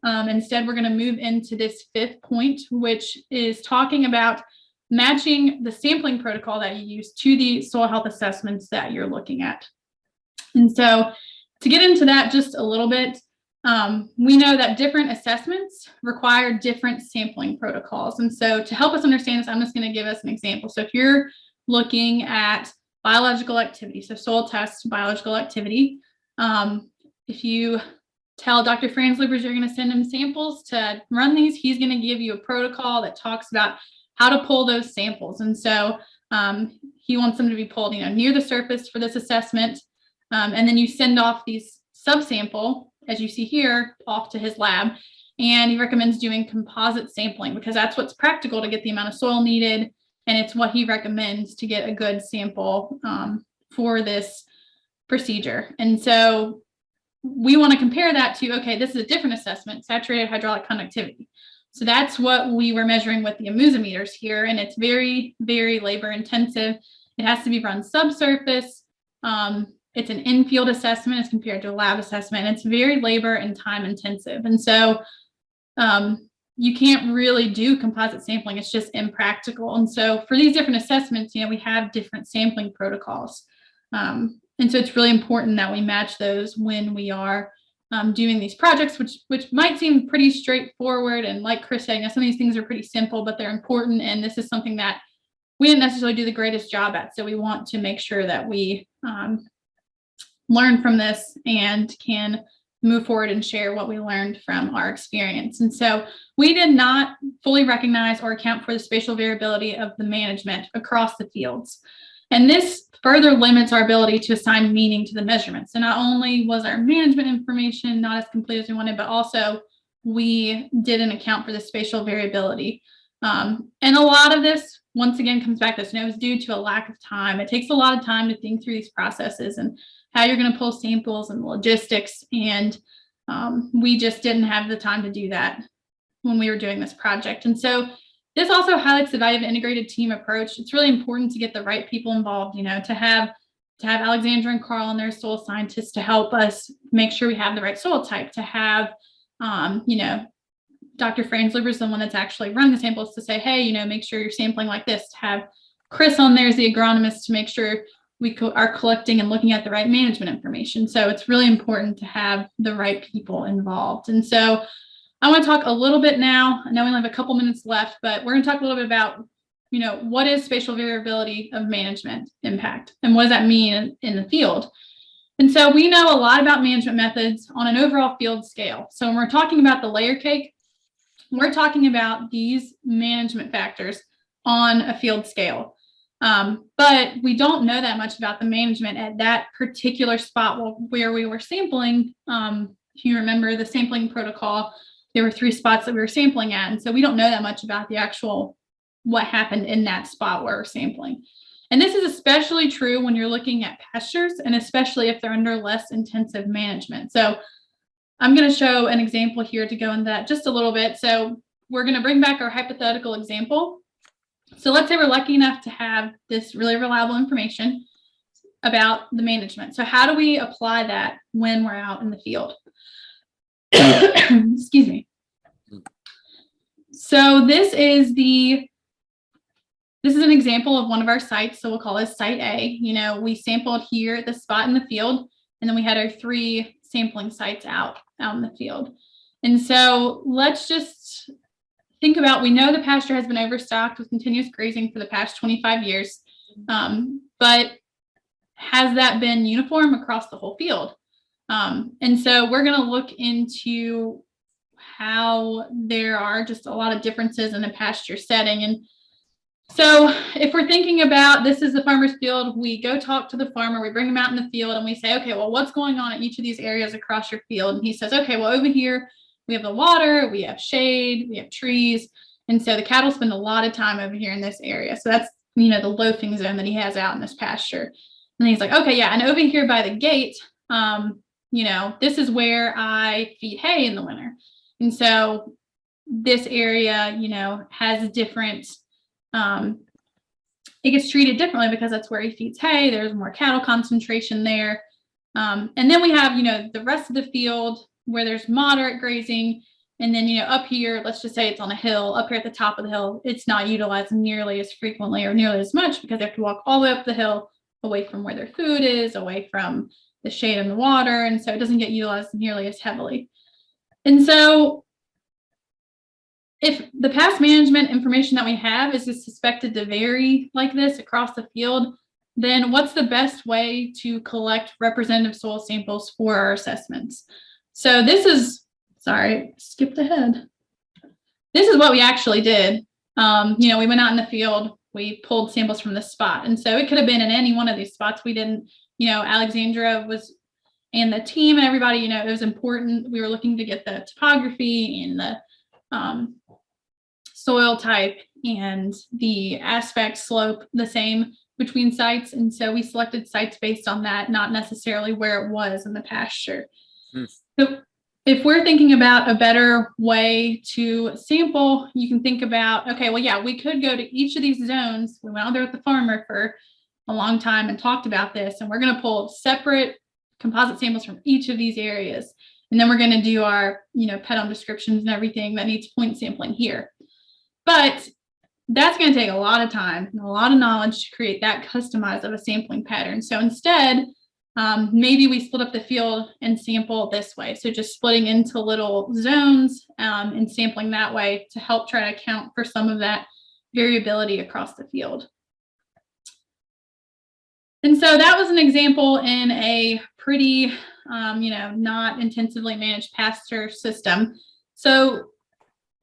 Instead, we're going to move into this 5th point, which is talking about matching the sampling protocol that you use to the soil health assessments that you're looking at. And so to get into that just a little bit, we know that different assessments require different sampling protocols. And so to help us understand this, I'm just going to give us an example. So if you're looking at biological activity, so soil test biological activity, if you tell Dr. Franzlebers you're going to send him samples to run these, he's going to give you a protocol that talks about how to pull those samples. And so he wants them to be pulled, near the surface for this assessment. And then you send off these subsample, as you see here, off to his lab. And he recommends doing composite sampling because that's what's practical to get the amount of soil needed. And it's what he recommends to get a good sample for this procedure. And so we want to compare that to, okay, this is a different assessment, saturated hydraulic conductivity. So that's what we were measuring with the amusometers here. And it's very, very labor intensive. It has to be run subsurface. It's an in-field assessment as compared to a lab assessment. It's very labor and time intensive. And so you can't really do composite sampling. It's just impractical. And so for these different assessments, we have different sampling protocols. And so it's really important that we match those when we are doing these projects, which might seem pretty straightforward. And like Chris said, some of these things are pretty simple, but they're important. And this is something that we didn't necessarily do the greatest job at. So we want to make sure that we learn from this and can move forward and share what we learned from our experience. And so we did not fully recognize or account for the spatial variability of the management across the fields. And this further limits our ability to assign meaning to the measurements. So not only was our management information not as complete as we wanted, but also we didn't account for the spatial variability. And a lot of this, once again, comes back to this, is due to a lack of time. It takes a lot of time to think through these processes and how you're going to pull samples and logistics. And we just didn't have the time to do that when we were doing this project. And so this also highlights the value of an integrated team approach. It's really important to get the right people involved, to have Alexandra and Carl and their soil scientists to help us make sure we have the right soil type, to have, Dr. Franzleber is the one that's actually running the samples to say, hey, make sure you're sampling like this, to have Chris on there as the agronomist to make sure we are collecting and looking at the right management information. So it's really important to have the right people involved. And so I want to talk a little bit now. I know we only have a couple minutes left, but we're going to talk a little bit about, what is spatial variability of management impact and what does that mean in the field? And so we know a lot about management methods on an overall field scale. So when we're talking about the layer cake, we're talking about these management factors on a field scale. But we don't know that much about the management at that particular spot where we were sampling. If you remember the sampling protocol, there were 3 spots that we were sampling at. And so we don't know that much about the actual what happened in that spot where we're sampling. And this is especially true when you're looking at pastures, and especially if they're under less intensive management. So I'm going to show an example here to go into that just a little bit. So we're going to bring back our hypothetical example. So let's say we're lucky enough to have this really reliable information about the management. So how do we apply that when we're out in the field? Excuse me. So this is an example of one of our sites. So we'll call this site A. We sampled here at the spot in the field, and then we had our 3 sampling sites out in the field. And so let's just think about, we know the pasture has been overstocked with continuous grazing for the past 25 years, but has that been uniform across the whole field? And so we're going to look into how there are just a lot of differences in the pasture setting. And so if we're thinking about, this is the farmer's field, we go talk to the farmer, we bring him out in the field and we say, okay, well, what's going on in each of these areas across your field? And he says, okay, well, over here, we have the water, we have shade, we have trees. And so the cattle spend a lot of time over here in this area. So that's, the loafing zone that he has out in this pasture. And he's like, okay, yeah. And over here by the gate, this is where I feed hay in the winter. And so this area, has a different, it gets treated differently because that's where he feeds hay. There's more cattle concentration there. And then we have, the rest of the field where there's moderate grazing, And then, up here, let's just say it's on a hill, up here at the top of the hill, it's not utilized nearly as frequently or nearly as much because they have to walk all the way up the hill, away from where their food is, away from the shade and the water. And so it doesn't get utilized nearly as heavily. And so if the past management information that we have is suspected to vary like this across the field, then what's the best way to collect representative soil samples for our assessments? So this is, sorry, skipped ahead. This is what we actually did. We went out in the field, we pulled samples from this spot. And so it could have been in any one of these spots. We didn't, Alexandra was, and the team and everybody, it was important. We were looking to get the topography and the soil type and the aspect slope the same between sites. And so we selected sites based on that, not necessarily where it was in the pasture. So if we're thinking about a better way to sample, you can think about, okay, well, yeah, we could go to each of these zones. We went out there with the farmer for a long time and talked about this, and we're going to pull separate composite samples from each of these areas. And then we're going to do our, pedal descriptions and everything that needs point sampling here. But that's going to take a lot of time and a lot of knowledge to create that customized of a sampling pattern. So instead, maybe we split up the field and sample this way. So just splitting into little zones and sampling that way to help try to account for some of that variability across the field. And so that was an example in a pretty, not intensively managed pasture system. So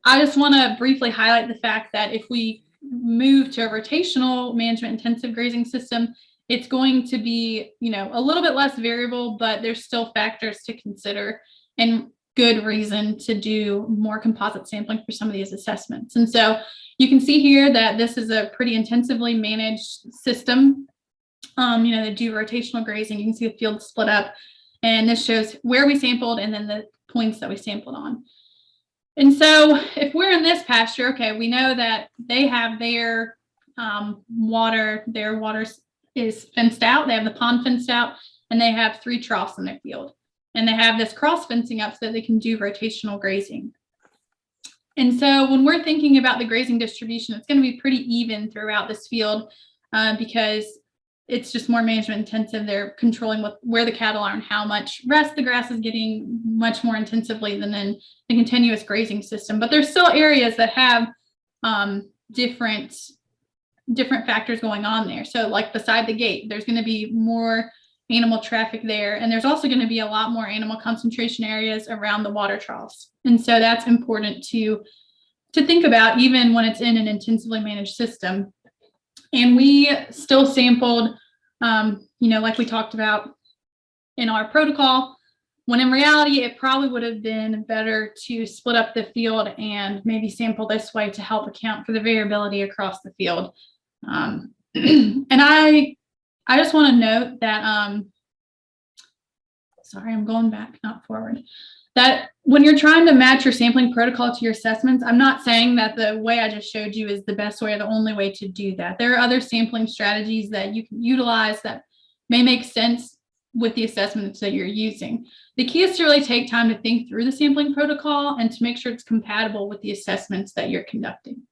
I just want to briefly highlight the fact that if we move to a rotational management intensive grazing system, it's going to be, a little bit less variable, but there's still factors to consider and good reason to do more composite sampling for some of these assessments. And so you can see here that this is a pretty intensively managed system. They do rotational grazing. You can see the field split up, and this shows where we sampled and then the points that we sampled on. And so if we're in this pasture, okay, we know that they have their water is fenced out. They have the pond fenced out, and they have 3 troughs in their field. And they have this cross fencing up so that they can do rotational grazing. And so when we're thinking about the grazing distribution, it's going to be pretty even throughout this field because it's just more management intensive. They're controlling where the cattle are and how much rest the grass is getting much more intensively than in the continuous grazing system. But there's still areas that have different factors going on there. So like beside the gate, there's going to be more animal traffic there. And there's also going to be a lot more animal concentration areas around the water troughs. And so that's important to think about even when it's in an intensively managed system. And we still sampled, like we talked about in our protocol, when in reality, it probably would have been better to split up the field and maybe sample this way to help account for the variability across the field. And I just want to note that, sorry, I'm going back, not forward, that when you're trying to match your sampling protocol to your assessments, I'm not saying that the way I just showed you is the best way or the only way to do that. There are other sampling strategies that you can utilize that may make sense with the assessments that you're using. The key is to really take time to think through the sampling protocol and to make sure it's compatible with the assessments that you're conducting.